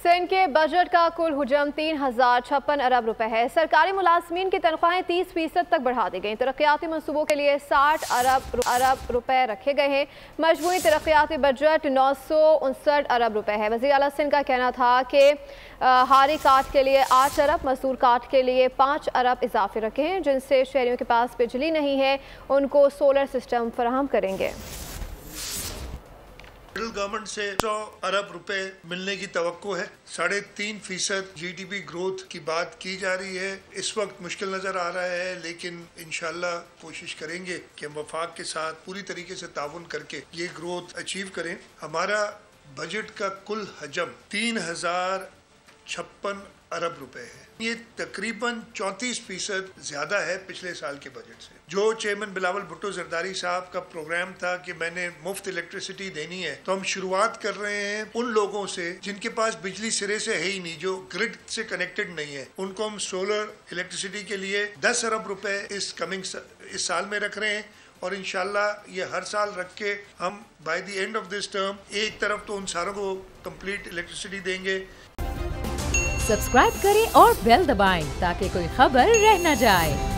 सिंध के बजट का कुल हुजम 3056 अरब रुपए है। सरकारी मुलाजमीन की तनख्वाहें 30% तक बढ़ा दी गई। तरक्याती मनसूबों के लिए 60 अरब रुपए रखे गए हैं। मजमूई तरक्याती बजट 959 अरब रुपए है। वज़ीर आला सिंध का कहना था कि हारी काट के लिए 8 अरब, मसूर काट के लिए 5 अरब इजाफे रखे हैं। जिनसे शहरियों के पास बिजली नहीं है उनको सोलर सिस्टम फराहम करेंगे। फेडरल गवर्नमेंट से 100 अरब रुपए मिलने की तवक्को है। 3.5% GDP ग्रोथ की बात की जा रही है। इस वक्त मुश्किल नजर आ रहा है, लेकिन इंशाल्लाह कोशिश करेंगे कि हम वफाक के साथ पूरी तरीके से ताउन करके ये ग्रोथ अचीव करें। हमारा बजट का कुल हजम 3056 अरब रुपए है। ये तकरीबन 34% ज्यादा है पिछले साल के बजट से। जो चेयरमैन बिलावल भुट्टो जरदारी साहब का प्रोग्राम था कि मैंने मुफ्त इलेक्ट्रिसिटी देनी है, तो हम शुरुआत कर रहे हैं उन लोगों से जिनके पास बिजली सिरे से है ही नहीं, जो ग्रिड से कनेक्टेड नहीं है। उनको हम सोलर इलेक्ट्रिसिटी के लिए 10 अरब रुपए इस साल में रख रहे हैं और इंशाल्लाह ये हर साल रख के हम by the end of this term एक तरफ तो उन सारों को कंप्लीट इलेक्ट्रिसिटी देंगे। सब्सक्राइब करें और बेल दबाएं ताकि कोई खबर रह न जाए।